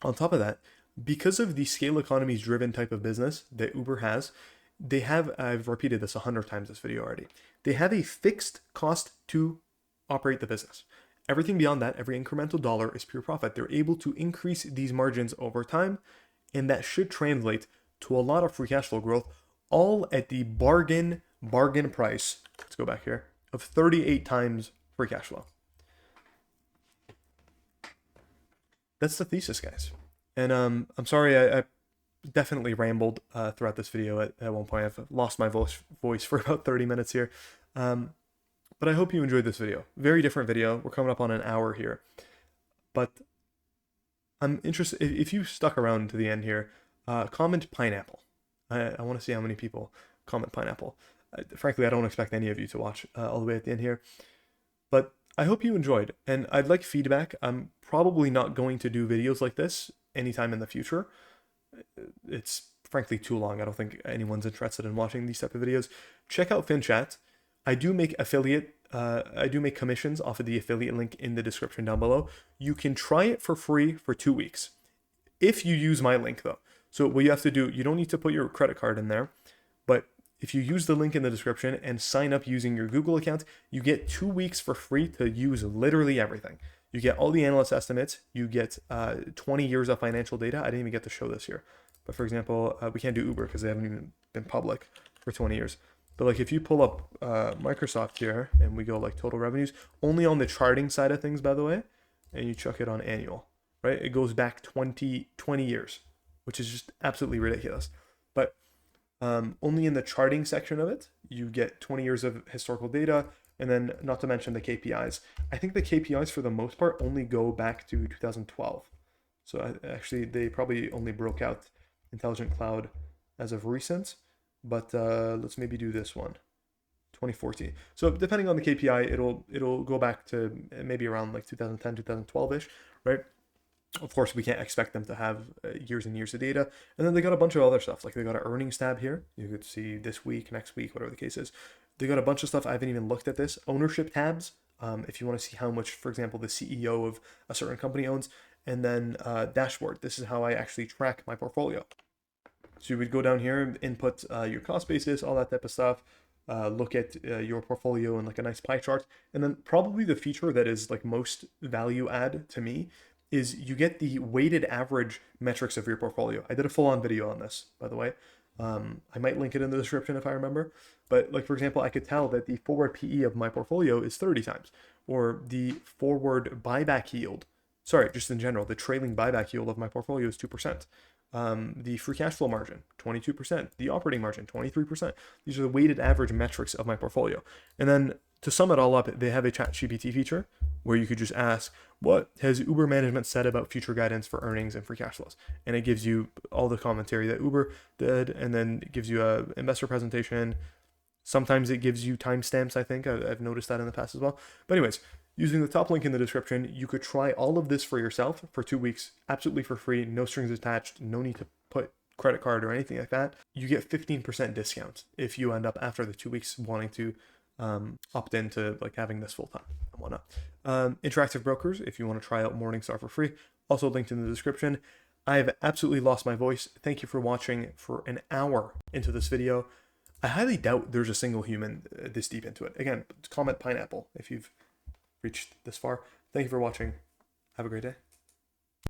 on top of that, because of the scale economies driven type of business that Uber has, they have, I've repeated this 100 times this video already, they have a fixed cost to operate the business. Everything beyond that, every incremental dollar is pure profit. They're able to increase these margins over time, and that should translate to a lot of free cash flow growth, all at the bargain price, let's go back here, of 38 times free cash flow. That's the thesis, guys. And I'm sorry, I definitely rambled throughout this video at one point. I've lost my voice for about 30 minutes here. But I hope you enjoyed this video. Very different video. We're coming up on an hour here. But I'm interested, if you stuck around to the end here, comment pineapple. I want to see how many people comment pineapple. Frankly, I don't expect any of you to watch all the way at the end here. But I hope you enjoyed, and I'd like feedback. I'm probably not going to do videos like this anytime in the future. It's frankly too long. I don't think anyone's interested in watching these type of videos. Check out FinChat. I do make commissions off of the affiliate link in the description down below. You can try it for free for 2 weeks if you use my link though. So what you have to do, you don't need to put your credit card in there, but if you use the link in the description and sign up using your Google account, you get 2 weeks for free to use literally everything. You get all the analyst estimates, you get 20 years of financial data. I didn't even get to show this here, but for example, we can't do Uber because they haven't even been public for 20 years. But like if you pull up Microsoft here and we go like total revenues, only on the charting side of things, by the way, and you chuck it on annual, right? It goes back 20 years, which is just absolutely ridiculous. But only in the charting section of it, you get 20 years of historical data, and then not to mention the KPIs. I think the KPIs for the most part only go back to 2012. So actually they probably only broke out Intelligent Cloud as of recent. But let's maybe do this one, 2014. So depending on the KPI, it'll go back to maybe around like 2010, 2012-ish, right? Of course, we can't expect them to have years and years of data. And then they got a bunch of other stuff. Like they got an earnings tab here. You could see this week, next week, whatever the case is. They got a bunch of stuff. I haven't even looked at this. Ownership tabs. If you want to see how much, for example, the CEO of a certain company owns. And then dashboard. This is how I actually track my portfolio. So you would go down here, input your cost basis, all that type of stuff. Look at your portfolio in like a nice pie chart. And then probably the feature that is like most value add to me is you get the weighted average metrics of your portfolio. I did a full-on video on this, by the way. I might link it in the description if I remember. But like, for example, I could tell that the forward PE of my portfolio is 30 times, or the forward buyback yield, sorry, just in general, the trailing buyback yield of my portfolio is 2%. The free cash flow margin, 22%. The operating margin, 23%. These are the weighted average metrics of my portfolio. And then to sum it all up, they have a ChatGPT feature where you could just ask, what has Uber management said about future guidance for earnings and free cash flows? And it gives you all the commentary that Uber did, and then it gives you a investor presentation. Sometimes it gives you timestamps, I think. I've noticed that in the past as well. But anyways, using the top link in the description, you could try all of this for yourself for 2 weeks, absolutely for free, no strings attached, no need to put credit card or anything like that. You get 15% discount if you end up after the 2 weeks wanting to opt into like having this full time and whatnot. Interactive brokers, if you want to try out Morningstar for free, also linked in the description. I have absolutely lost my voice. Thank you for watching for an hour into this video. I highly doubt there's a single human this deep into it. Again, comment pineapple if you've reached this far. Thank you for watching. Have a great day.